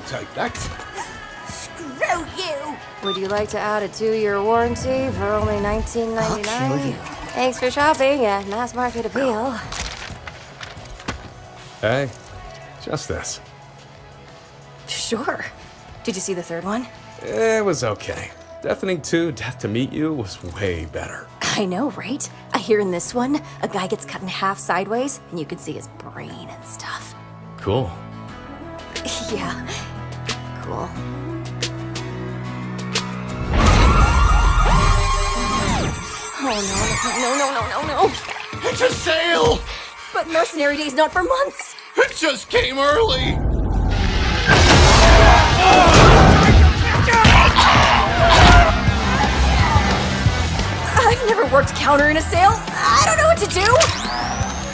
take that. Screw you! Would you like to add a 2-year warranty for only $19.99? I'll kill you. Thanks for shopping at Mass Market Appeal. Hey, just this. Sure. Did you see the third one? It was okay. Deafening 2, Death to Meet You was way better. I know, right? I hear in this one, a guy gets cut in half sideways, and you can see his brain and stuff. Cool. Yeah, cool. Oh, no. It's a sale! But Mercenary Day's not for months. It just came early! I've never worked counter in a sale. I don't know what to do.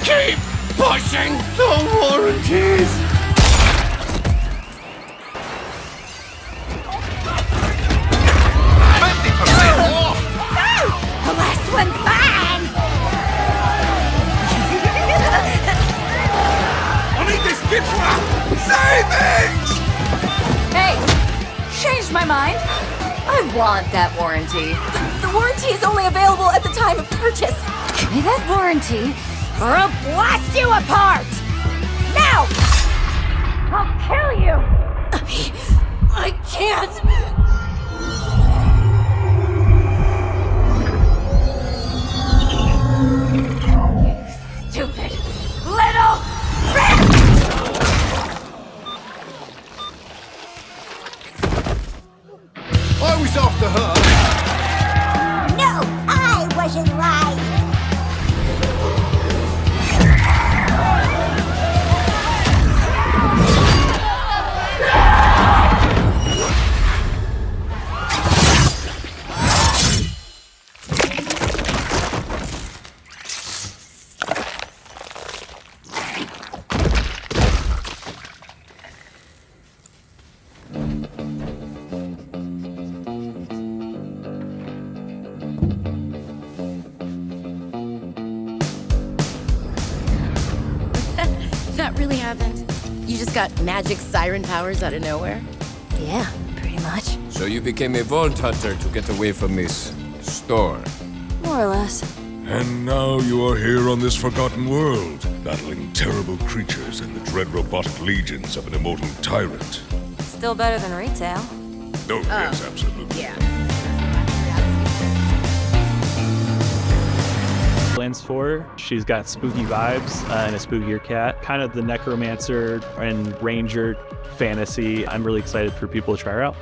Keep pushing the warranties! 50% off! The last one's mine! I need this gift wrap! Savings! Hey, changed my mind. I want that warranty. The warranty is only available at the time of purchase. Give me that warranty, or I'll blast you apart! Now! I'll kill you! I can't. Stupid little rat! I was after her! No, I wasn't right! That really happened? You just got magic siren powers out of nowhere? Yeah, pretty much. So you became a vault hunter to get away from this store. More or less. And now you are here on this forgotten world, battling terrible creatures and the dread robotic legions of an immortal tyrant. Still better than retail. Oh, yes, absolutely. Yeah. Borderlands 4, she's got spooky vibes and a spookier cat. Kind of the necromancer and ranger fantasy. I'm really excited for people to try her out.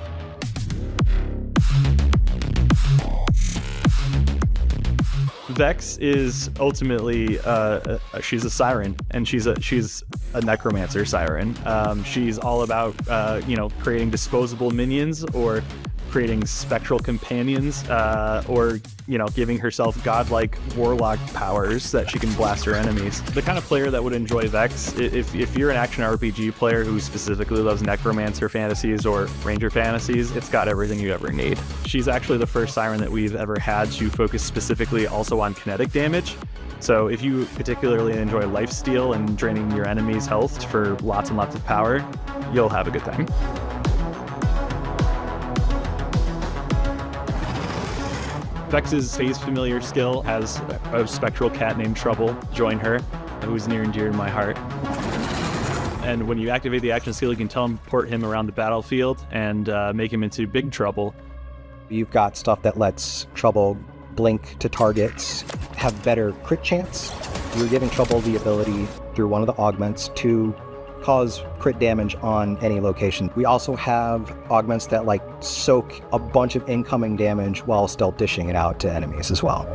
Vex is ultimately she's a siren, and she's a necromancer siren. She's all about creating disposable minions or creating spectral companions, or giving herself godlike warlock powers that she can blast her enemies. The kind of player that would enjoy Vex, if you're an action RPG player who specifically loves necromancer fantasies or ranger fantasies, it's got everything you ever need. She's actually the first siren that we've ever had to focus specifically also on kinetic damage. So if you particularly enjoy lifesteal and draining your enemy's health for lots and lots of power, you'll have a good time. Vex's phase familiar skill has a spectral cat named Trouble join her, who's near and dear to my heart. And when you activate the action skill, you can teleport him around the battlefield and make him into Big Trouble. You've got stuff that lets Trouble blink to targets, have better crit chance. You're giving Trouble the ability through one of the augments to cause crit damage on any location. We also have augments that soak a bunch of incoming damage while still dishing it out to enemies as well.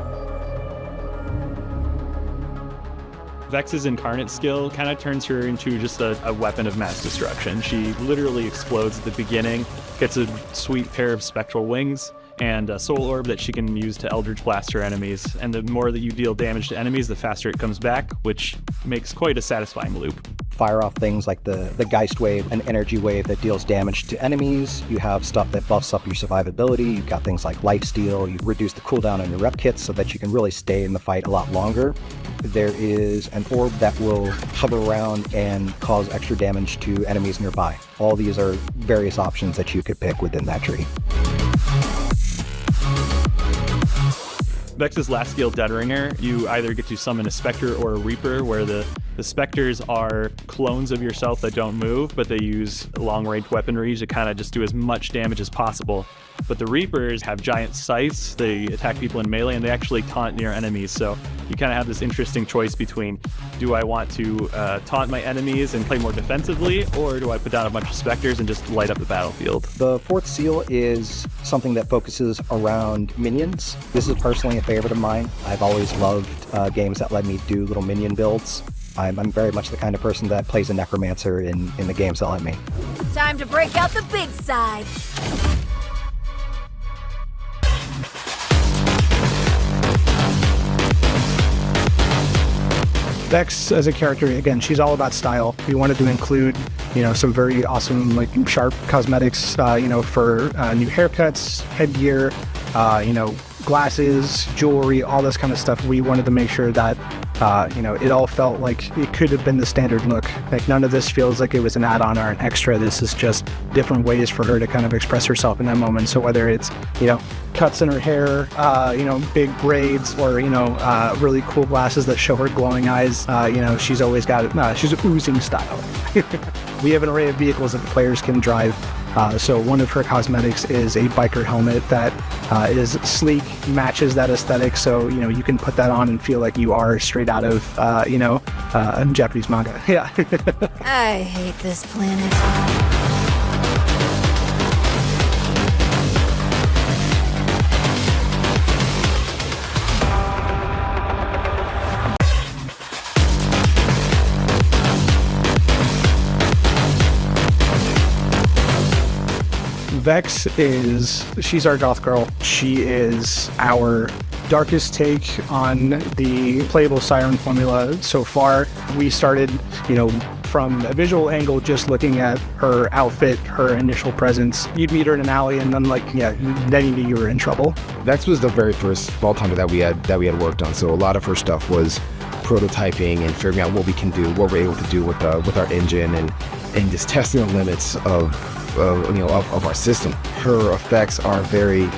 Vex's incarnate skill kind of turns her into just a weapon of mass destruction. She literally explodes at the beginning, gets a sweet pair of spectral wings, and a soul orb that she can use to Eldritch Blast her enemies. And the more that you deal damage to enemies, the faster it comes back, which makes quite a satisfying loop. fire off things like the Geist Wave, an energy wave that deals damage to enemies. You have stuff that buffs up your survivability. You've got things like lifesteal. You reduce the cooldown on your rep kits so that you can really stay in the fight a lot longer. There is an orb that will hover around and cause extra damage to enemies nearby. All these are various options that you could pick within that tree. Vex's last skill, Dead Ringer, you either get to summon a Spectre or a Reaper, where the Spectres are clones of yourself that don't move, but they use long-range weaponry to kind of just do as much damage as possible. But the Reapers have giant scythes, they attack people in melee, and they actually taunt near enemies, so you kind of have this interesting choice between, do I want to taunt my enemies and play more defensively, or do I put down a bunch of Spectres and just light up the battlefield? The fourth seal is something that focuses around minions. This is personally a favorite of mine. I've always loved games that let me do little minion builds. I'm very much the kind of person that plays a necromancer in the games that let me. Time to break out the big side. Vex as a character, again, she's all about style. We wanted to include, some very awesome, like, sharp cosmetics, for new haircuts, headgear, glasses, jewelry, all this kind of stuff. We wanted to make sure that, it all felt like it could have been the standard look. Like, none of this feels like it was an add-on or an extra. This is just different ways for her to kind of express herself in that moment. So whether it's, cuts in her hair, big braids, or, really cool glasses that show her glowing eyes, she's always got, she's oozing style. We have an array of vehicles that the players can drive. So one of her cosmetics is a biker helmet that is sleek, matches that aesthetic. So, you can put that on and feel like you are straight out of, a Japanese manga. Yeah. I hate this planet. Vex she's our goth girl. She is our darkest take on the playable Siren formula so far. We started, from a visual angle, just looking at her outfit, her initial presence. You'd meet her in an alley, and then, then you knew you were in trouble. Vex was the very first Vault Hunter that we had worked on. So a lot of her stuff was prototyping and figuring out what we can do, what we're able to do with our engine, and just testing the limits of our system. Her effects are very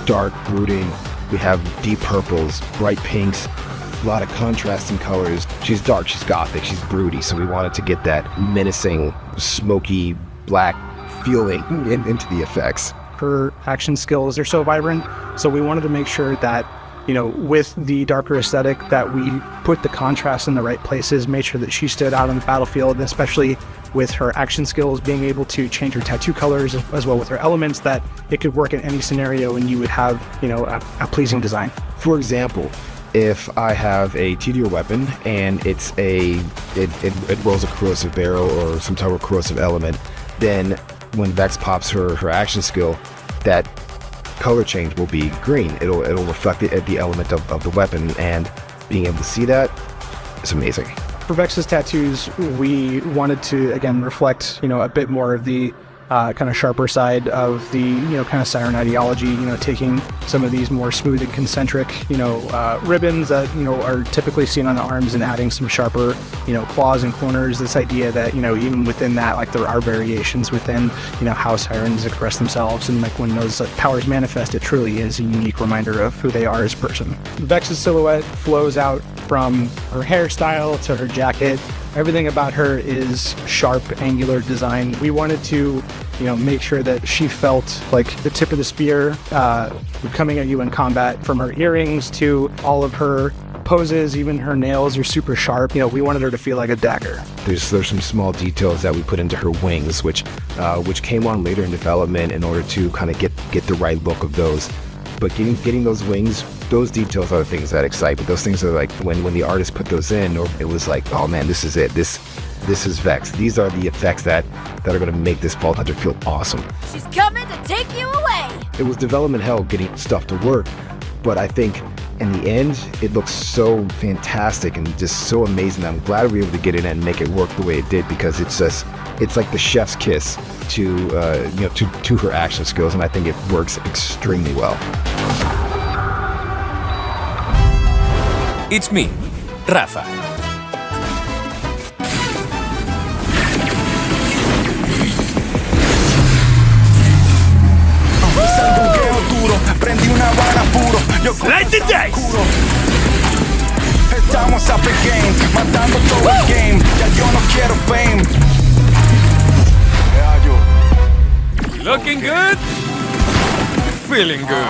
dark, brooding. We have deep purples, bright pinks, a lot of contrasting colors. She's dark, she's gothic, she's broody, so we wanted to get that menacing, smoky, black feeling into the effects. Her action skills are so vibrant, so we wanted to make sure that, with the darker aesthetic, that we put the contrast in the right places, made sure that she stood out on the battlefield, especially with her action skills, being able to change her tattoo colors as well with her elements, that it could work in any scenario and you would have, a pleasing design. For example, if I have a TDR weapon and it rolls a corrosive barrel or some type of corrosive element, then when Vex pops her action skill, that color change will be green. It'll reflect the element of the weapon, and being able to see that is amazing. For Vex's tattoos, we wanted to, again, reflect, a bit more of the kind of sharper side of the, kind of Siren ideology, taking some of these more smooth and concentric, ribbons that, are typically seen on the arms, and adding some sharper, claws and corners. This idea that, even within that, there are variations within, how Sirens express themselves, and when those powers manifest, it truly is a unique reminder of who they are as a person. Vex's silhouette flows out from her hairstyle to her jacket. Everything about her is sharp, angular design. We wanted to, make sure that she felt like the tip of the spear coming at you in combat, from her earrings to all of her poses. Even her nails are super sharp. We wanted her to feel like a dagger. There's some small details that we put into her wings, which came on later in development in order to kind of get the right look of those. But getting those wings, those details are the things that excite me. Those things are like when the artist put those in, or it was like, oh man, this is it. This is Vex. These are the effects that are going to make this Vault Hunter feel awesome. She's coming to take you away. It was development hell getting stuff to work, but I think in the end, it looks so fantastic and just so amazing. I'm glad we were able to get in and make it work the way it did, because it's like the chef's kiss to her action skills, and I think it works extremely well. It's me, Rafa. Slice the dice! Estamos up again, matando todo el game. Ya yo no quiero fame. Looking good? Feeling good.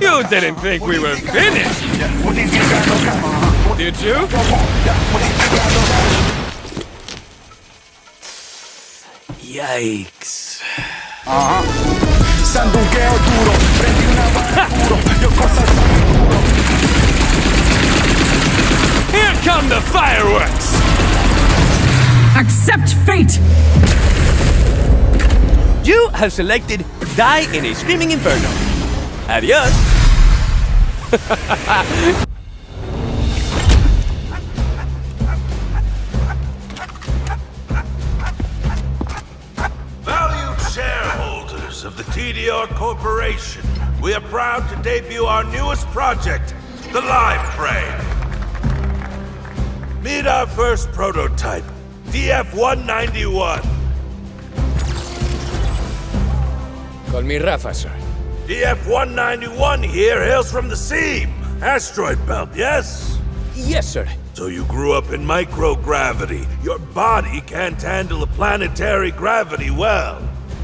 You didn't think we were finished, did you? Yikes. Sandungueo duro, prendí una vara puro. Yo cosas duro. Here come the fireworks! Accept fate! You have selected Die in a Screaming Inferno. Adios. Valued shareholders of the TDR Corporation, we are proud to debut our newest project, the Live Frame. Meet our first prototype, DF-191. Call me Rafa, sir. DF-191 here hails from the Seam, asteroid belt, yes? Yes, sir. So you grew up in microgravity. Your body can't handle a planetary gravity well.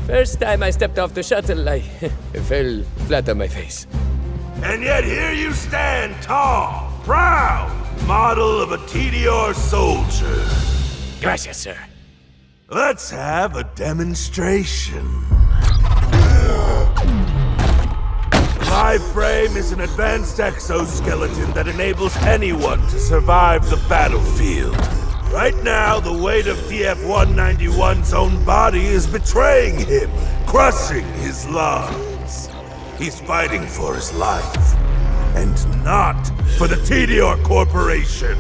First time I stepped off the shuttle, I fell flat on my face. And yet here you stand, tall, proud, model of a TDR soldier. Gracias, sir. Let's have a demonstration. Live Frame is an advanced exoskeleton that enables anyone to survive the battlefield. Right now, the weight of DF-191's own body is betraying him, crushing his lungs. He's fighting for his life, and not for the TDR Corporation.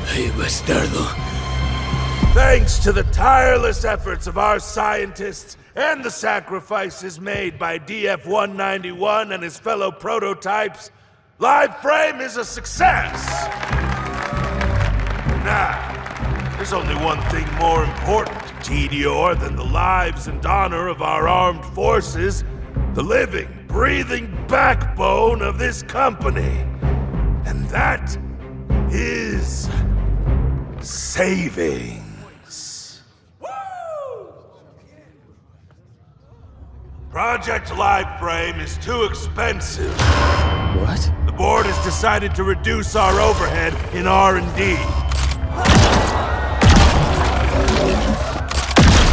Hey, bastardo. Thanks to the tireless efforts of our scientists and the sacrifices made by DF-191 and his fellow prototypes, Live Frame is a success! Now, there's only one thing more important to TDR than the lives and honor of our armed forces, the living, breathing backbone of this company. And that is saving. Project Live Frame is too expensive. What? The board has decided to reduce our overhead in R&D.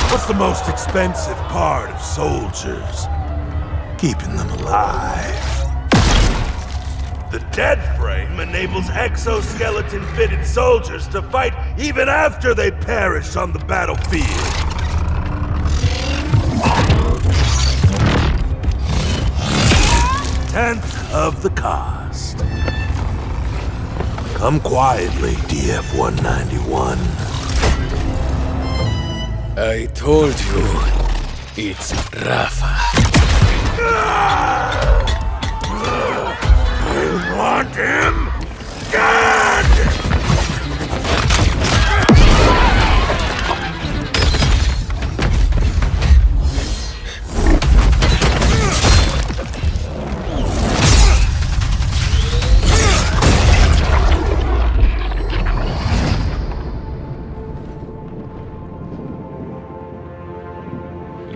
What's the most expensive part of soldiers? Keeping them alive. The Dead Frame enables exoskeleton-fitted soldiers to fight even after they perish on the battlefield. Tenth of the cost. Come quietly, DF-191. I told you, it's Rafa. I want him dead!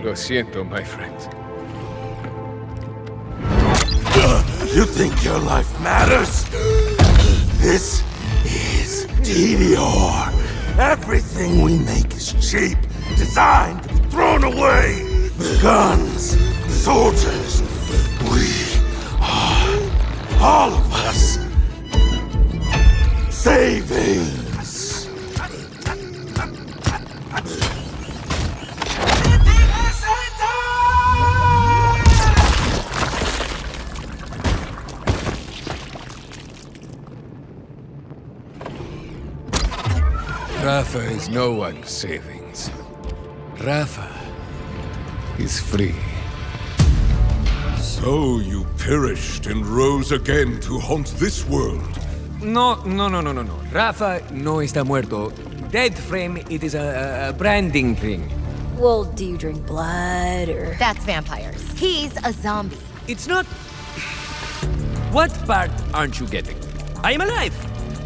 Lo siento, my friend. You think your life matters? This is TDR. Everything we make is cheap, designed to be thrown away. The guns, the soldiers, we are, all of us, savings. RAFA is no one's savings. RAFA is free. So you perished and rose again to haunt this world. No. RAFA no está muerto. Dead frame, it is a branding thing. Well, do you drink blood or... That's vampires. He's a zombie. It's not... What part aren't you getting? I am alive.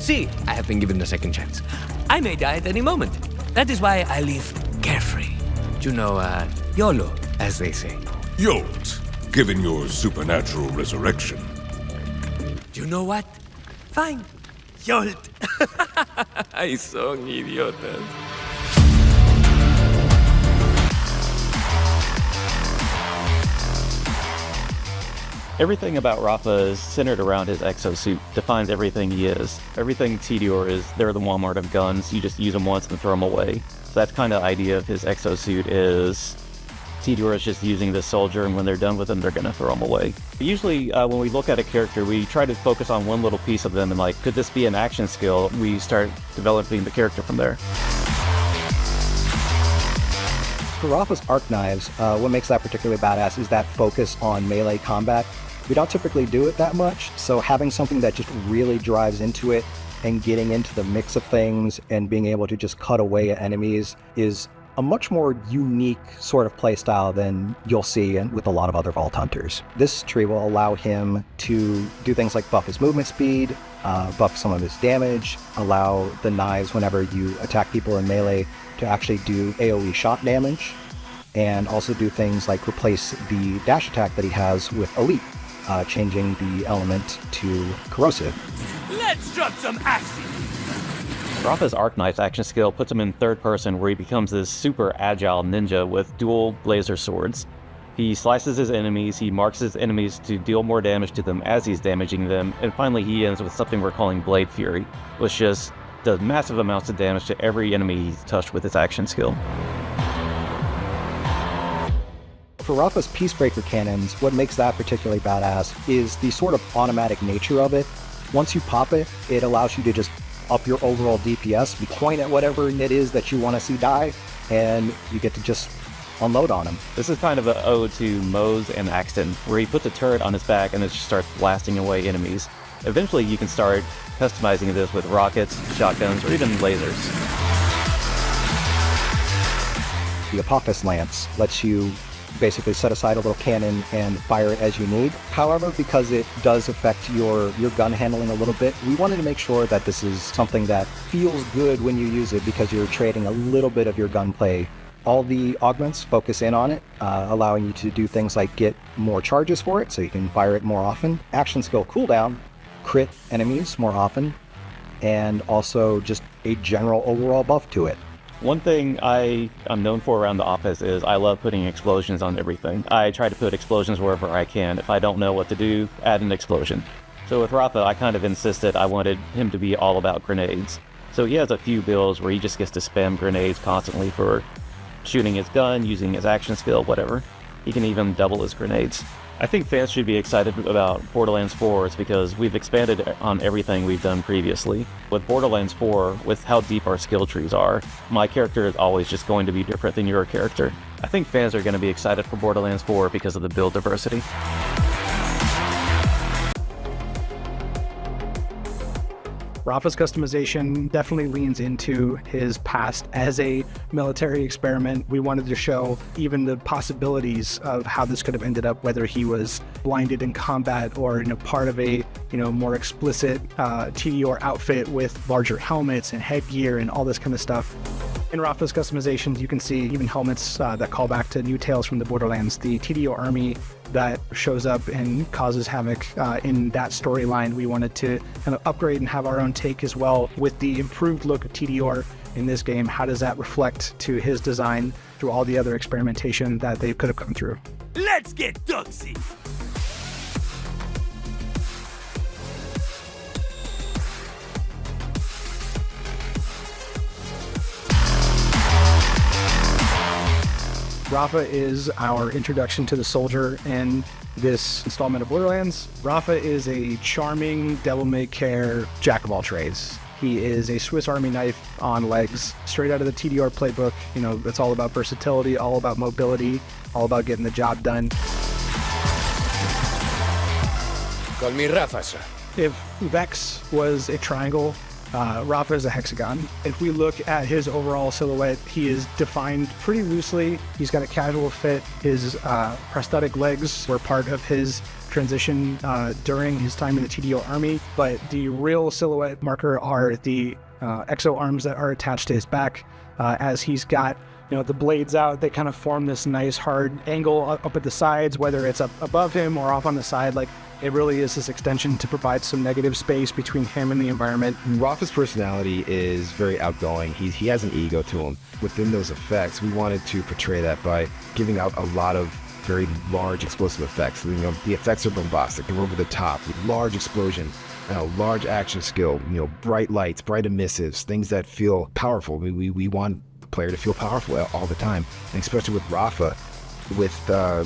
See, I have been given a second chance. I may die at any moment. That is why I live carefree. You know, YOLO, as they say. Yolt, given your supernatural resurrection. You know what? Fine. Yolt. Ay, son idiotas. Everything about Rafa is centered around his exosuit, defines everything he is. Everything Tediore is, they're the Walmart of guns, you just use them once and throw them away. So that's kind of the idea of his exosuit is Tediore is just using this soldier, and when they're done with him, they're gonna throw him away. Usually, when we look at a character, we try to focus on one little piece of them and like, could this be an action skill? We start developing the character from there. For Rafa's arc knives, what makes that particularly badass is that focus on melee combat. We don't typically do it that much, so having something that just really drives into it and getting into the mix of things and being able to just cut away at enemies is a much more unique sort of playstyle than you'll see with a lot of other Vault Hunters. This tree will allow him to do things like buff his movement speed, buff some of his damage, allow the knives whenever you attack people in melee to actually do AoE shot damage, and also do things like replace the dash attack that he has with Elite, changing the element to corrosive. Let's drop some acid! Rafa's arc knife action skill puts him in third person, where he becomes this super agile ninja with dual blazer swords. He slices his enemies, he marks his enemies to deal more damage to them as he's damaging them, and finally he ends with something we're calling Blade Fury, which just does massive amounts of damage to every enemy he's touched with his action skill. For Rafa's Peacebreaker cannons, what makes that particularly badass is the sort of automatic nature of it. Once you pop it, it allows you to just up your overall DPS, point at whatever it is that you want to see die, and you get to just unload on him. This is kind of an ode to Mose and Axton, where he puts a turret on his back and it just starts blasting away enemies. Eventually you can start customizing this with rockets, shotguns, or even lasers. The Apophis Lance lets you basically set aside a little cannon and fire it as you need. However, because it does affect your gun handling a little bit, we wanted to make sure that this is something that feels good when you use it, because you're trading a little bit of your gunplay. All the augments focus in on it, allowing you to do things like get more charges for it, so you can fire it more often. Action skill cooldown, crit enemies more often, and also just a general overall buff to it. One thing I'm known for around the office is I love putting explosions on everything. I try to put explosions wherever I can. If I don't know what to do, add an explosion. So with Rafa, I kind of insisted I wanted him to be all about grenades. So he has a few builds where he just gets to spam grenades constantly for shooting his gun, using his action skill, whatever. He can even double his grenades. I think fans should be excited about Borderlands 4 is because we've expanded on everything we've done previously. With Borderlands 4, with how deep our skill trees are, my character is always just going to be different than your character. I think fans are going to be excited for Borderlands 4 because of the build diversity. Rafa's customization definitely leans into his past as a military experiment. We wanted to show even the possibilities of how this could have ended up, whether he was blinded in combat or part of a more explicit Tediore outfit with larger helmets and headgear and all this kind of stuff. In Rafa's customizations, you can see even helmets that call back to new tales from the Borderlands. The Tediore army that shows up and causes havoc in that storyline, we wanted to kind of upgrade and have our own take as well. With the improved look of Tediore in this game, how does that reflect to his design through all the other experimentation that they could have come through? Let's get ducksy! Rafa is our introduction to the soldier in this installment of Borderlands. Rafa is a charming, devil-may-care jack of all trades. He is a Swiss Army knife on legs, straight out of the TDR playbook. You know, it's all about versatility, all about mobility, all about getting the job done. Call me Rafa, sir. If Vex was a triangle, Rafa is a hexagon. If we look at his overall silhouette, he is defined pretty loosely. He's got a casual fit. His prosthetic legs were part of his transition during his time in the TDO army, but the real silhouette marker are the exo arms that are attached to his back. As he's got, you know, the blades out, they kind of form this nice hard angle up at the sides, whether it's up above him or off on the side. Like, it really is this extension to provide some negative space between him and the environment. Rafa's personality is very outgoing. He has an ego to him. Within those effects, we wanted to portray that by giving out a lot of very large explosive effects. You know, the effects are bombastic. They're over the top, with large explosion, large action skill, you know, bright lights, bright emissives, things that feel powerful. We want the player to feel powerful all the time, and especially with Rafa, with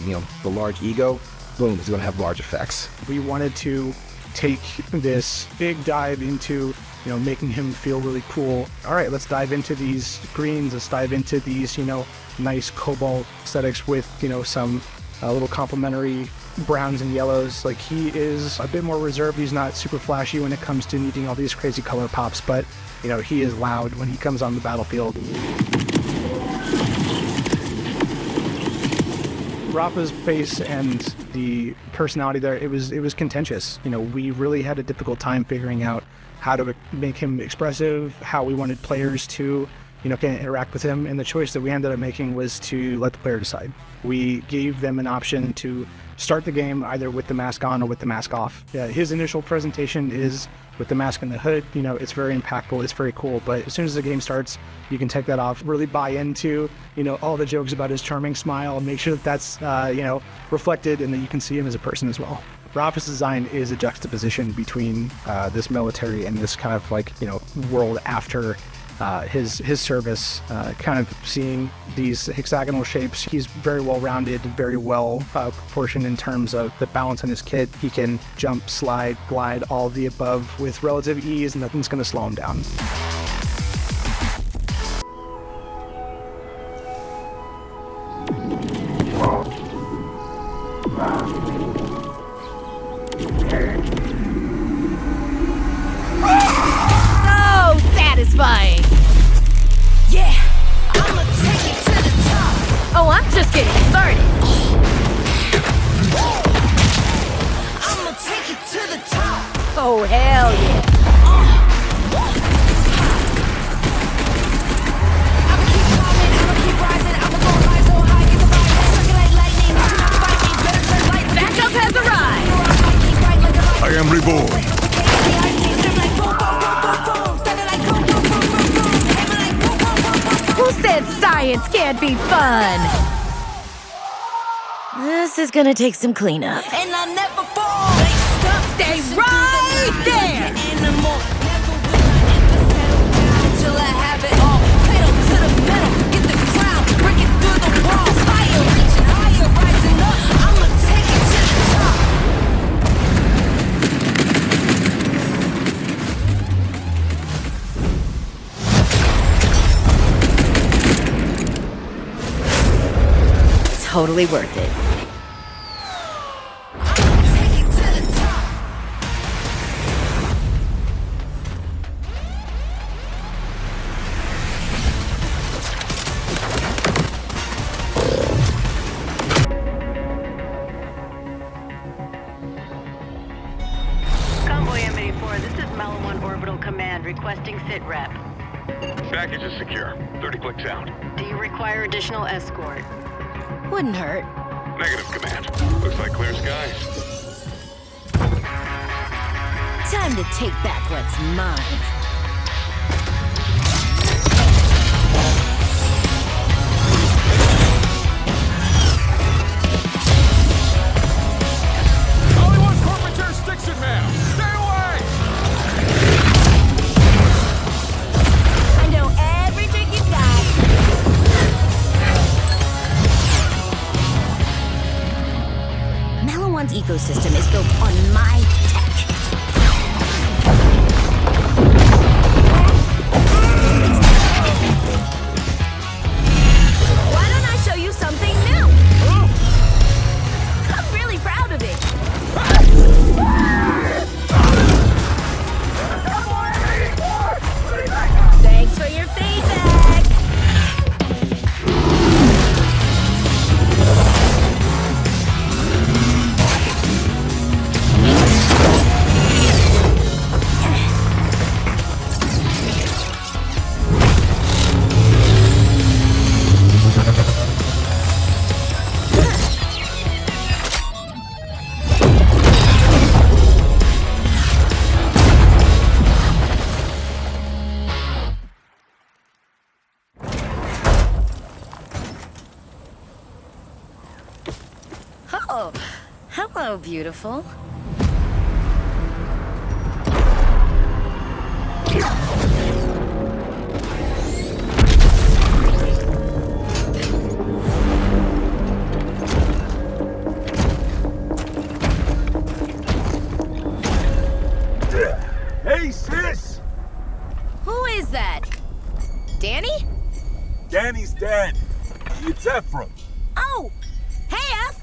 you know, the large ego. Boom, it's going to have large effects. We wanted to take this big dive into, you know, making him feel really cool. All right, let's dive into these greens. Let's dive into these, you know, nice cobalt aesthetics with, you know, some little complementary browns and yellows. Like, he is a bit more reserved. He's not super flashy when it comes to needing all these crazy color pops, but, you know, he is loud when he comes on the battlefield. Rafa's face and the personality there, it was contentious. You know, we really had a difficult time figuring out how to make him expressive, how we wanted players to, you know, kind of interact with him, and the choice that we ended up making was to let the player decide. We gave them an option to start the game either with the mask on or with the mask off. Yeah, his initial presentation is with the mask and the hood. You know, it's very impactful, it's very cool, but as soon as the game starts, you can take that off, really buy into, you know, all the jokes about his charming smile, and make sure that that's, you know, reflected and that you can see him as a person as well. Rafa's design is a juxtaposition between this military and this kind of, like, you know, world after his service, kind of seeing these hexagonal shapes. He's very well rounded, very well proportioned in terms of the balance on his kit. He can jump, slide, glide, all of the above with relative ease, and nothing's going to slow him down. So satisfying! Yeah, I'ma take it to the top. Oh, I'm just getting started. I'ma take it to the top. Oh, hell yeah. I'ma keep climbing, I'ma keep rising, I'ma go high so high, get the vibe, circle like lightning, do not fight me, better turn light. Backup has arrived. I am reborn. Who said science can't be fun? This is gonna take some cleanup. And I never fall. Stay right there. Till I have it all. Pedal to the metal. Get the crown. Break it through the walls. Higher, reaching higher, rising up. I'ma take it to the top. Totally worth it. Convoy M84, this is Malin Orbital Command requesting sit rep. Package is secure. 30 clicks out. Do you require additional escort? Wouldn't hurt. Negative, Command. Looks like clear skies. Time to take back what's mine. Only one corporate jurisdiction, ma'am. Stay away! I know everything you got. Malawan's ecosystem is built on my tech. Oh, hello, beautiful. Hey, sis! Who is that? Danny? Danny's dead. It's Ephraim. Oh! Hey, F!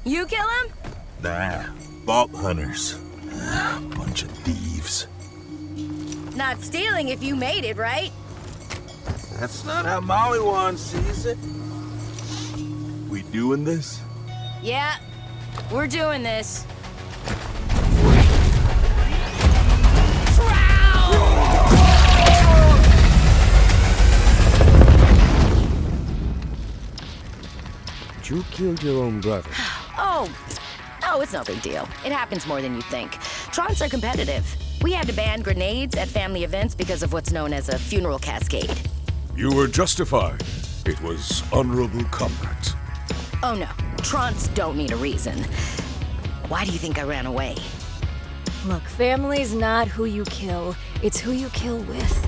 You kill him? Nah, vault hunters. Bunch of thieves. Not stealing if you made it, right? That's not how Mollywan sees it. We doing this? Yeah, we're doing this. You killed your own brother. Oh, it's no big deal. It happens more than you think. Trons are competitive. We had to ban grenades at family events because of what's known as a funeral cascade. You were justified. It was honorable combat. Oh no, Trons don't need a reason. Why do you think I ran away? Look, family's not who you kill, it's who you kill with.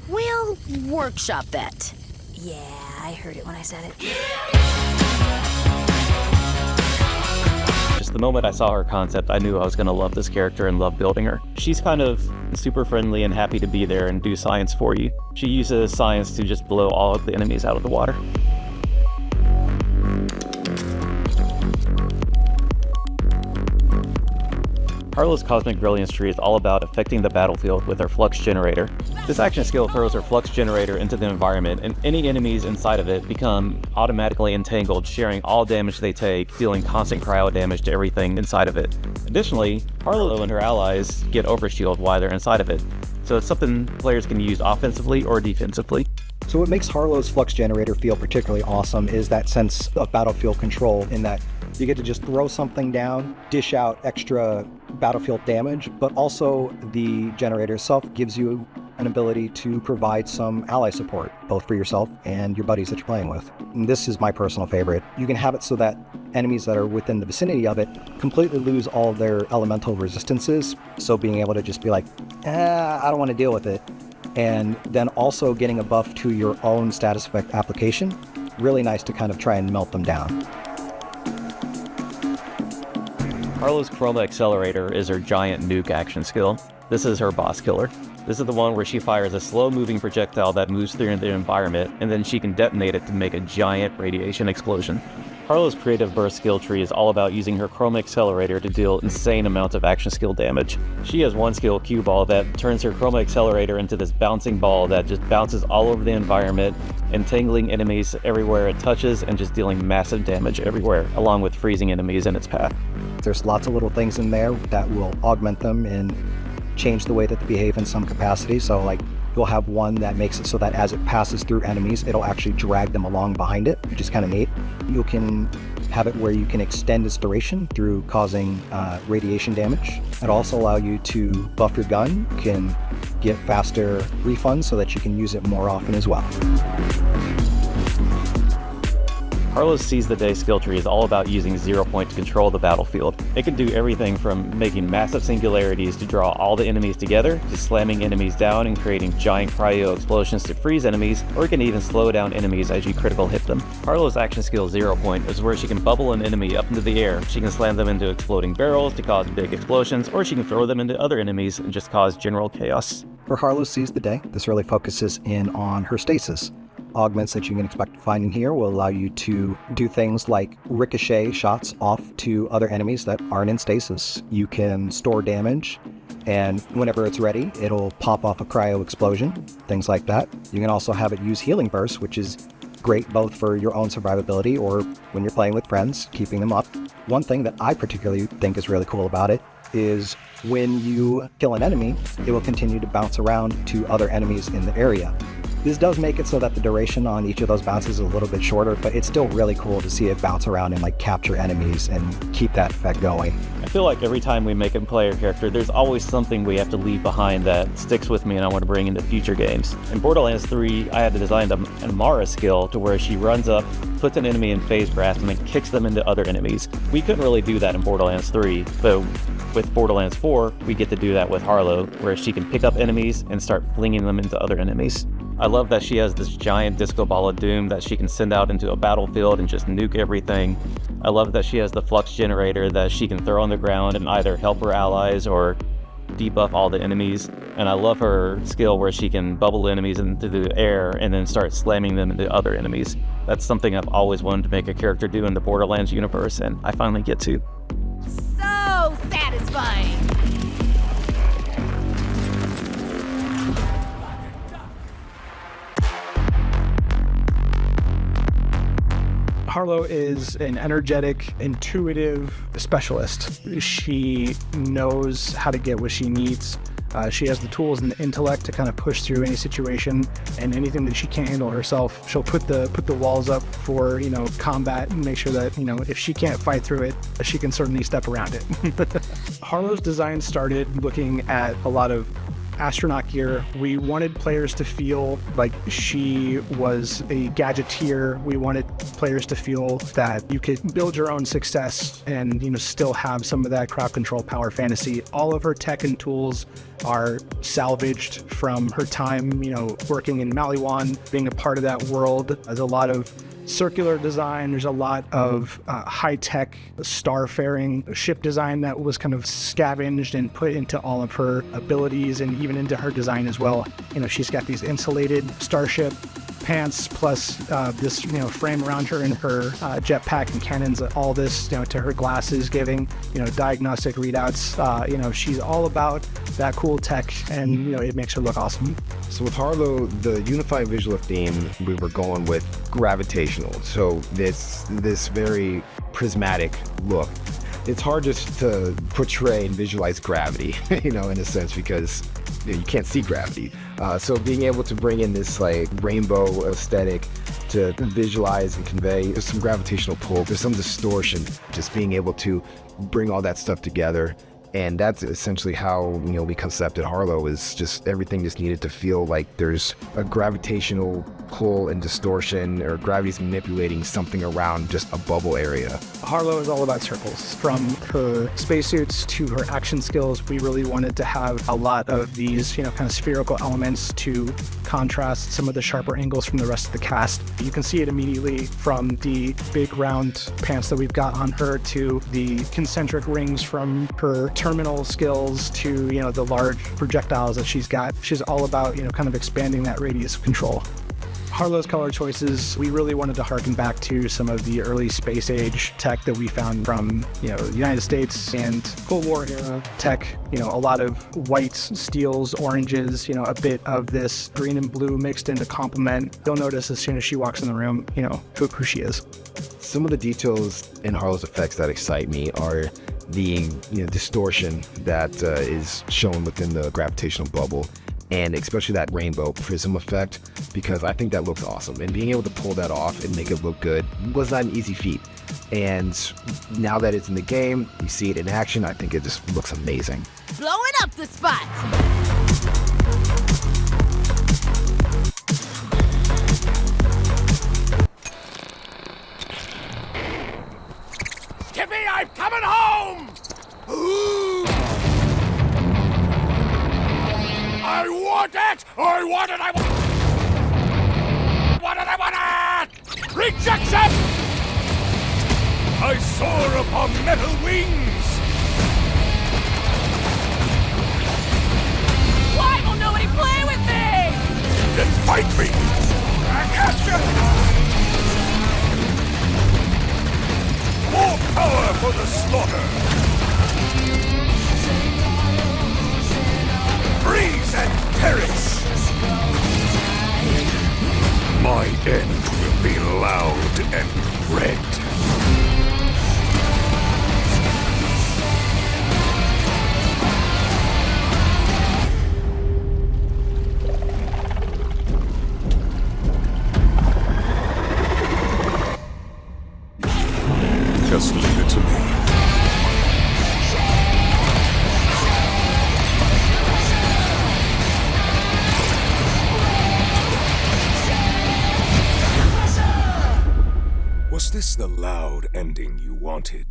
We'll workshop that. Yeah, I heard it when I said it. Just the moment I saw her concept, I knew I was going to love this character and love building her. She's kind of super friendly and happy to be there and do science for you. She uses science to just blow all of the enemies out of the water. Harlow's Cosmic Brilliance tree is all about affecting the battlefield with her Flux Generator. This action skill throws her Flux Generator into the environment, and any enemies inside of it become automatically entangled, sharing all damage they take, dealing constant cryo damage to everything inside of it. Additionally, Harlowe and her allies get overshield while they're inside of it, so it's something players can use offensively or defensively. So what makes Harlow's Flux Generator feel particularly awesome is that sense of battlefield control, in that you get to just throw something down, dish out extra battlefield damage, but also the generator itself gives you an ability to provide some ally support, both for yourself and your buddies that you're playing with. And this is my personal favorite. You can have it so that enemies that are within the vicinity of it completely lose all of their elemental resistances, so being able to just be like, I don't want to deal with it. And then also getting a buff to your own status effect application, really nice to kind of try and melt them down. Harlow's Chroma Accelerator is her giant nuke action skill. This is her boss killer. This is the one where she fires a slow-moving projectile that moves through the environment, and then she can detonate it to make a giant radiation explosion. Harlow's Creative Burst skill tree is all about using her Chroma Accelerator to deal insane amounts of action skill damage. She has one skill, Cue Ball, that turns her Chroma Accelerator into this bouncing ball that just bounces all over the environment, entangling enemies everywhere it touches and just dealing massive damage everywhere, along with freezing enemies in its path. There's lots of little things in there that will augment them and change the way that they behave in some capacity. So like you'll have one that makes it so that as it passes through enemies, it'll actually drag them along behind it, which is kind of neat. You can have it where you can extend its duration through causing radiation damage. It'll also allow you to buff your gun. You can get faster refunds so that you can use it more often as well. Harlow's Seize the Day skill tree is all about using 0 Point to control the battlefield. It can do everything from making massive singularities to draw all the enemies together, to slamming enemies down and creating giant cryo explosions to freeze enemies, or it can even slow down enemies as you critical hit them. Harlow's action skill 0 Point is where she can bubble an enemy up into the air. She can slam them into exploding barrels to cause big explosions, or she can throw them into other enemies and just cause general chaos. For Harlow's Seize the Day, this really focuses in on her stasis. Augments that you can expect to find in here will allow you to do things like ricochet shots off to other enemies that aren't in stasis. You can store damage, and whenever it's ready, it'll pop off a cryo explosion, things like that. You can also have it use healing bursts, which is great both for your own survivability or when you're playing with friends, keeping them up. One thing that I particularly think is really cool about it is when you kill an enemy, it will continue to bounce around to other enemies in the area. This does make it so that the duration on each of those bounces is a little bit shorter, but it's still really cool to see it bounce around and like capture enemies and keep that effect going. I feel like every time we make a player character, there's always something we have to leave behind that sticks with me and I want to bring into future games. In Borderlands 3, I had to design an Amara skill to where she runs up, puts an enemy in phase grasp, and then kicks them into other enemies. We couldn't really do that in Borderlands 3, but with Borderlands 4, we get to do that with Harlowe, where she can pick up enemies and start flinging them into other enemies. I love that she has this giant disco ball of doom that she can send out into a battlefield and just nuke everything. I love that she has the flux generator that she can throw on the ground and either help her allies or debuff all the enemies. And I love her skill where she can bubble enemies into the air and then start slamming them into other enemies. That's something I've always wanted to make a character do in the Borderlands universe, and I finally get to. So satisfying. Harlowe is an energetic, intuitive specialist. She knows how to get what she needs. She has the tools and the intellect to kind of push through any situation, and anything that she can't handle herself, she'll put the walls up for, you know, combat and make sure that, you know, if she can't fight through it, she can certainly step around it. Harlowe's design started looking at a lot of astronaut gear. We wanted players to feel like she was a gadgeteer. We wanted players to feel that you could build your own success and, you know, still have some of that crowd control power fantasy. All of her tech and tools are salvaged from her time, you know, working in Maliwan, being a part of that world. There's a lot of circular design. There's a lot of high-tech starfaring ship design that was kind of scavenged and put into all of her abilities and even into her design as well. You know, she's got these insulated starship pants plus this, you know, frame around her and her jetpack and cannons. All this, you know, to her glasses, giving, you know, diagnostic readouts. You know, she's all about that cool tech, and, you know, it makes her look awesome. So with Harlowe, the unifying visual theme, we were going with gravitational. So this very prismatic look. It's hard just to portray and visualize gravity, you know, in a sense, because you can't see gravity. So being able to bring in this like rainbow aesthetic to visualize and convey, there's some gravitational pull, there's some distortion, just being able to bring all that stuff together. And that's essentially how, you know, we concepted Harlowe, is just everything just needed to feel like there's a gravitational pull and distortion, or gravity's manipulating something around just a bubble area. Harlowe is all about circles. From her spacesuits to her action skills, we really wanted to have a lot of these, you know, kind of spherical elements to contrast some of the sharper angles from the rest of the cast. You can see it immediately from the big round pants that we've got on her to the concentric rings from her terminal skills to, you know, the large projectiles that she's got. She's all about, you know, kind of expanding that radius of control. Harlowe's color choices, we really wanted to harken back to some of the early space age tech that we found from, you know, the United States and Cold War era tech. You know, a lot of whites, steels, oranges, you know, a bit of this green and blue mixed into complement. You'll notice as soon as she walks in the room, you know, who she is. Some of the details in Harlowe's effects that excite me are the, you know, distortion that is shown within the gravitational bubble, and especially that rainbow prism effect, because I think that looks awesome. And being able to pull that off and make it look good was not an easy feat. And now that it's in the game, you see it in action, I think it just looks amazing. Blowing up the spot. Skippy, I'm coming home! I want it! I want it! I want it! I want it! Rejection! I soar upon metal wings! Why will nobody play with me? Then fight me! I gotcha! More power for the slaughter! Freeze and perish! My end will be loud and red. this the loud ending you wanted?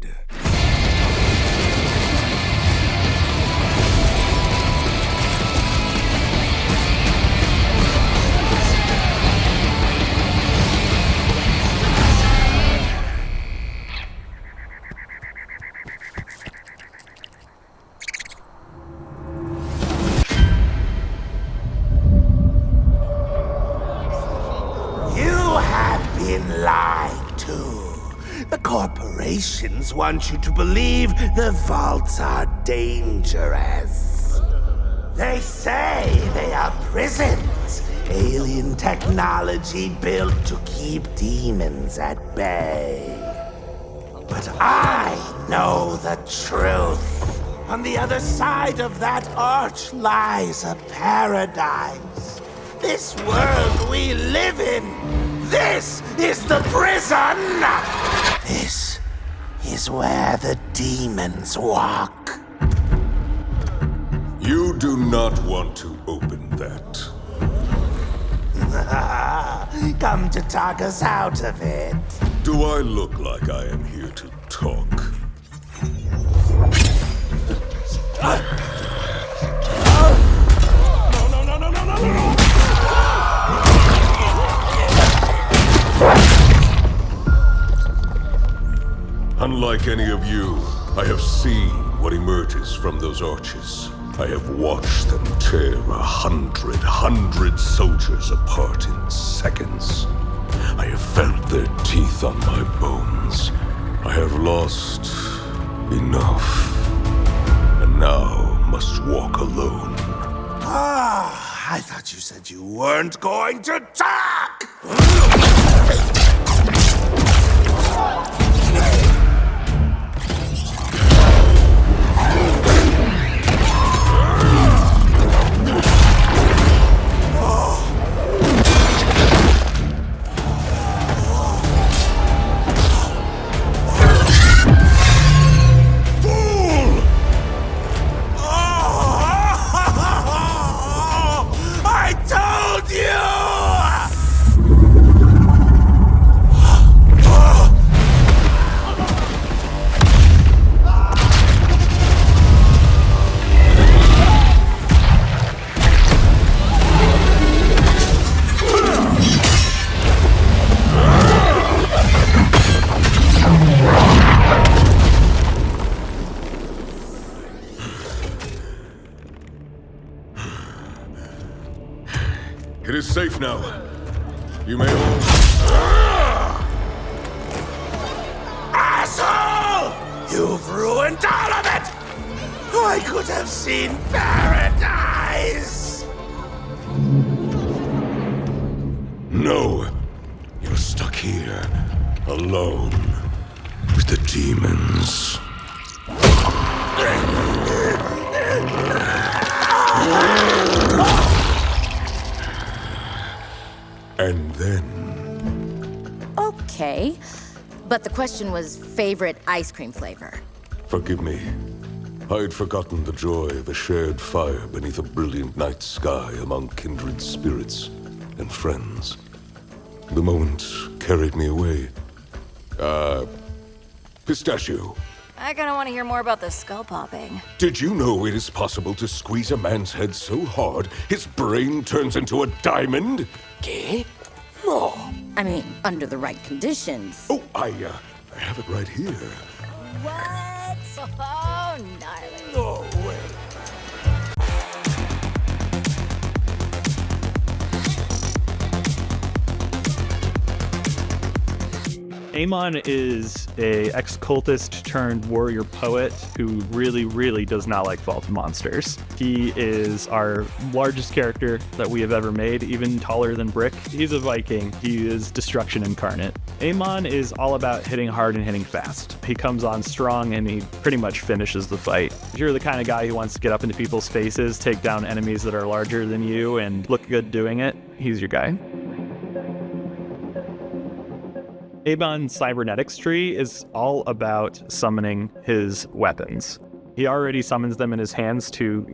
Lied to. The corporations want you to believe the vaults are dangerous. They say they are prisons, alien technology built to keep demons at bay. But I know the truth. On the other side of that arch lies a paradise. This world we live in. This is the prison! This is where the demons walk. You do not want to open that. Come to talk us out of it. Do I look like I am here to talk? Unlike any of you, I have seen what emerges from those arches. I have watched them tear 100 soldiers apart in seconds. I have felt their teeth on my bones. I have lost enough, and now must walk alone. Ah, I thought you said you weren't going to talk! It is safe now. You may all... Asshole! You've ruined all of it! I could have seen paradise! No. You're stuck here, alone, with the demons. And then... Okay. But the question was favorite ice cream flavor. Forgive me. I had forgotten the joy of a shared fire beneath a brilliant night sky among kindred spirits and friends. The moment carried me away. Pistachio. I kinda wanna hear more about the skull popping. Did you know it is possible to squeeze a man's head so hard his brain turns into a diamond? ¿Qué? No. I mean, under the right conditions. Oh, I have it right here. What? Oh, gnarly. No way. AMON is a ex-cultist turned warrior poet who really does not like vault monsters. He is our largest character that we have ever made, even taller than Brick. He's a Viking. He is destruction incarnate. AMON is all about hitting hard and hitting fast. He comes on strong and he pretty much finishes the fight. If you're the kind of guy who wants to get up into people's faces, take down enemies that are larger than you, and look good doing it, he's your guy. Amon's cybernetics tree is all about summoning his weapons. He already summons them in his hands to,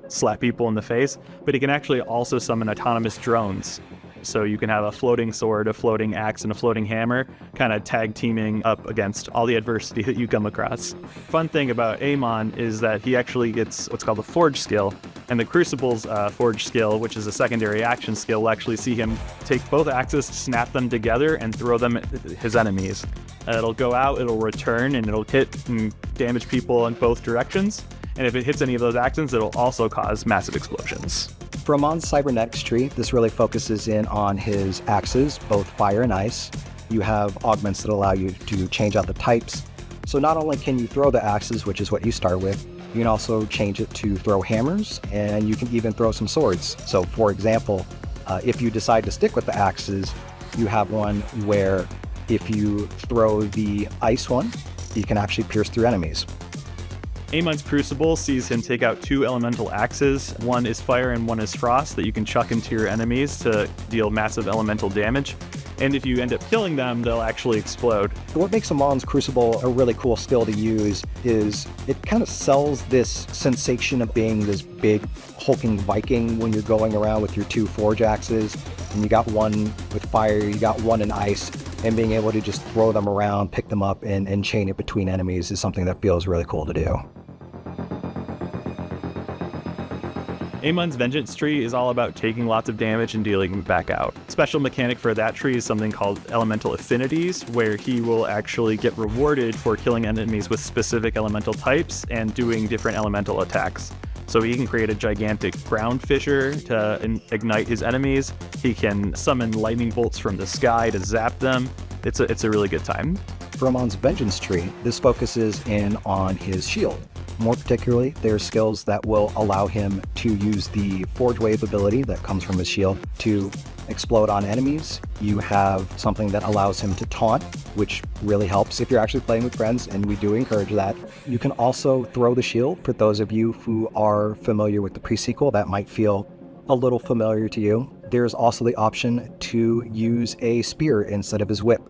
slap people in the face, but he can actually also summon autonomous drones. So you can have a floating sword, a floating axe, and a floating hammer kind of tag teaming up against all the adversity that you come across. Fun thing about Amon is that he actually gets what's called the Forge skill, and the Crucible's Forge skill, which is a secondary action skill, will actually see him take both axes, snap them together, and throw them at his enemies. It'll go out, it'll return, and it'll hit and damage people in both directions. And if it hits any of those axes, it'll also cause massive explosions. For Amon's cybernetics tree, this really focuses in on his axes, both fire and ice. You have augments that allow you to change out the types. So not only can you throw the axes, which is what you start with, you can also change it to throw hammers, and you can even throw some swords. So for example, if you decide to stick with the axes, you have one where if you throw the ice one, you can actually pierce through enemies. Amon's Crucible sees him take out 2 elemental axes. One is fire and one is frost that you can chuck into your enemies to deal massive elemental damage. And if you end up killing them, they'll actually explode. What makes Amon's Crucible a really cool skill to use is it kind of sells this sensation of being this big hulking Viking when you're going around with your 2 forge axes, and you got one with fire, you got one in ice, and being able to just throw them around, pick them up, and chain it between enemies is something that feels really cool to do. Amon's Vengeance tree is all about taking lots of damage and dealing it back out. Special mechanic for that tree is something called Elemental Affinities, where he will actually get rewarded for killing enemies with specific elemental types and doing different elemental attacks. So he can create a gigantic ground fissure to ignite his enemies. He can summon lightning bolts from the sky to zap them. It's a really good time. For Amon's Vengeance tree, this focuses in on his shield. More particularly, there are skills that will allow him to use the Forge Wave ability that comes from his shield to explode on enemies. You have something that allows him to taunt, which really helps if you're actually playing with friends, and we do encourage that. You can also throw the shield. For those of you who are familiar with the pre-sequel, that might feel a little familiar to you. There's also the option to use a spear instead of his whip,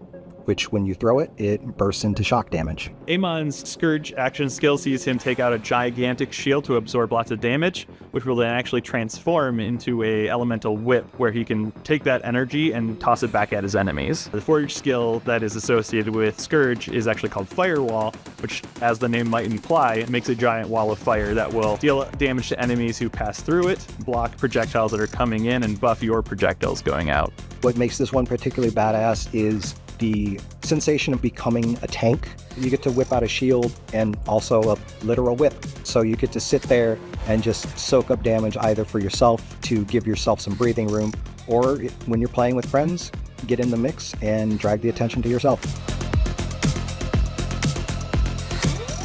which when you throw it, it bursts into shock damage. Amon's Scourge action skill sees him take out a gigantic shield to absorb lots of damage, which will then actually transform into a elemental whip where he can take that energy and toss it back at his enemies. The Forge skill that is associated with Scourge is actually called Firewall, which, as the name might imply, makes a giant wall of fire that will deal damage to enemies who pass through it, block projectiles that are coming in, and buff your projectiles going out. What makes this one particularly badass is the sensation of becoming a tank. You get to whip out a shield and also a literal whip. So you get to sit there and just soak up damage either for yourself to give yourself some breathing room, or when you're playing with friends, get in the mix and drag the attention to yourself.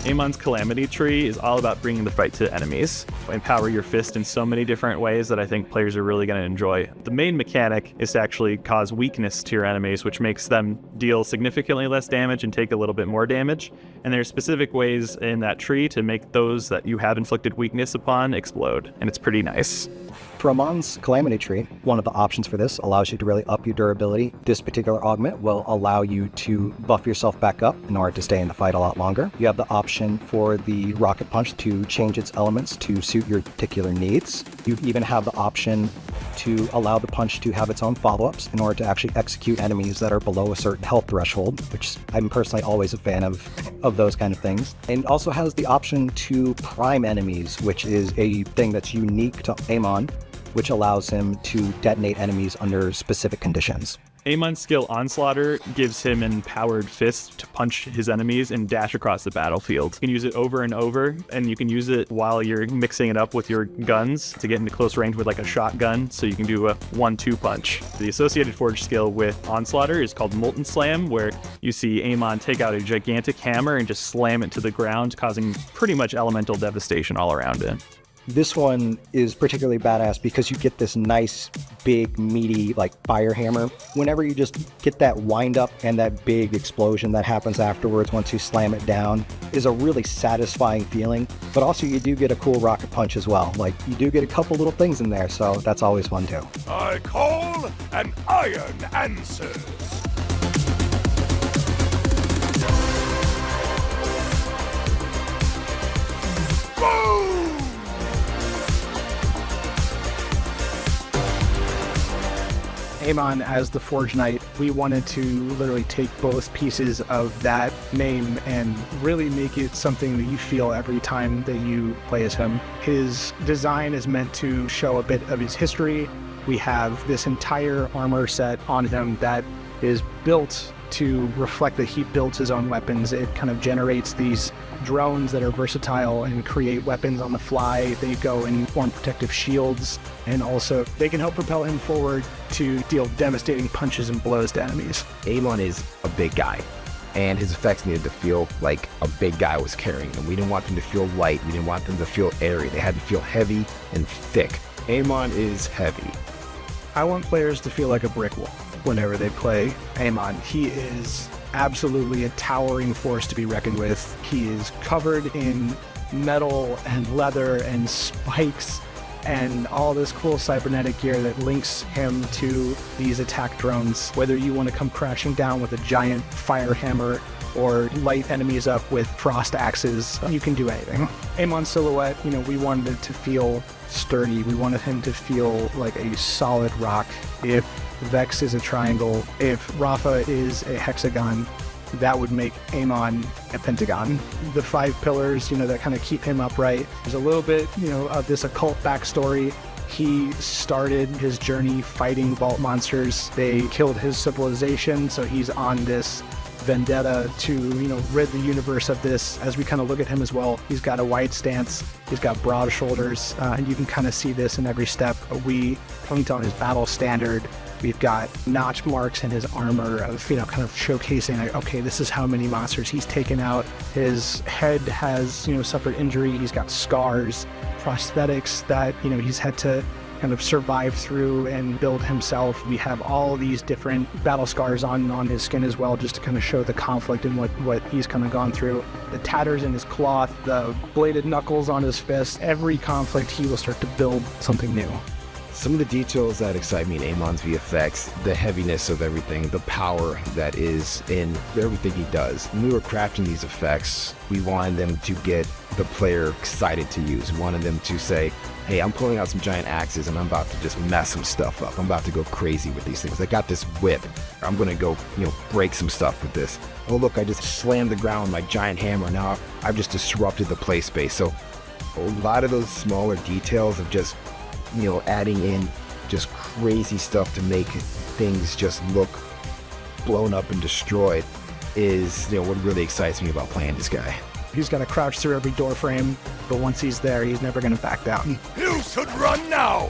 Amon's Calamity tree is all about bringing the fight to enemies. Empower your fist in so many different ways that I think players are really going to enjoy. The main mechanic is to actually cause weakness to your enemies, which makes them deal significantly less damage and take a little bit more damage. And there's specific ways in that tree to make those that you have inflicted weakness upon explode, and it's pretty nice. For Amon's Calamity tree, one of the options for this allows you to really up your durability. This particular augment will allow you to buff yourself back up in order to stay in the fight a lot longer. You have the option for the Rocket Punch to change its elements to suit your particular needs. You even have the option to allow the punch to have its own follow-ups in order to actually execute enemies that are below a certain health threshold, which I'm personally always a fan of those kind of things. And it also has the option to prime enemies, which is a thing that's unique to Amon, which allows him to detonate enemies under specific conditions. Amon's skill Onslaughter gives him an empowered fist to punch his enemies and dash across the battlefield. You can use it over and over, and you can use it while you're mixing it up with your guns to get into close range with like a shotgun, so you can do a 1-2 punch. The associated Forge skill with Onslaughter is called Molten Slam, where you see Amon take out a gigantic hammer and just slam it to the ground, causing pretty much elemental devastation all around it. This one is particularly badass because you get this nice, big, meaty, like fire hammer. Whenever you just get that wind up and that big explosion that happens afterwards once you slam it down is a really satisfying feeling. But also you do get a cool rocket punch as well. Like, you do get a couple little things in there, so that's always fun too. I call and iron answers. Amon as the Forge Knight, we wanted to literally take both pieces of that name and really make it something that you feel every time that you play as him. His design is meant to show a bit of his history. We have this entire armor set on him that is built to reflect that he builds his own weapons. It kind of generates these drones that are versatile and create weapons on the fly. They go and form protective shields, and also they can help propel him forward to deal devastating punches and blows to enemies. Amon is a big guy, and his effects needed to feel like a big guy was carrying them. We didn't want them to feel light. We didn't want them to feel airy. They had to feel heavy and thick. Amon is heavy. I want players to feel like a brick wall whenever they play Amon. He is absolutely a towering force to be reckoned with. He is covered in metal and leather and spikes and all this cool cybernetic gear that links him to these attack drones. Whether you want to come crashing down with a giant fire hammer or light enemies up with frost axes, you can do anything. Amon's silhouette, we wanted it to feel sturdy. We wanted him to feel like a solid rock. If Vex is a triangle, if Rafa is a hexagon, that would make Amon a pentagon. The 5 pillars, that kind of keep him upright. There's a little bit, of this occult backstory. He started his journey fighting vault monsters. They killed his civilization, so he's on this vendetta to, rid the universe of this. As we kind of look at him as well, he's got a wide stance, he's got broad shoulders, and you can kind of see this in every step. We paint on his battle standard. We've got notch marks in his armor of, kind of showcasing, like, okay, this is how many monsters he's taken out. His head has, suffered injury. He's got scars, prosthetics that, he's had to kind of survive through and build himself. We have all these different battle scars on his skin as well, just to kind of show the conflict and what he's kind of gone through. The tatters in his cloth, the bladed knuckles on his fist. Every conflict, he will start to build something new. Some of the details that excite me in Amon's VFX, the heaviness of everything, the power that is in everything he does. When we were crafting these effects, we wanted them to get the player excited to use. We wanted them to say, hey, I'm pulling out some giant axes and I'm about to just mess some stuff up. I'm about to go crazy with these things. I got this whip. I'm going to go, break some stuff with this. Oh, look, I just slammed the ground with my giant hammer. Now I've just disrupted the play space. So a lot of those smaller details of just adding in just crazy stuff to make things just look blown up and destroyed is, what really excites me about playing this guy. He's got to crouch through every door frame, but once he's there, he's never going to back down. You should run now!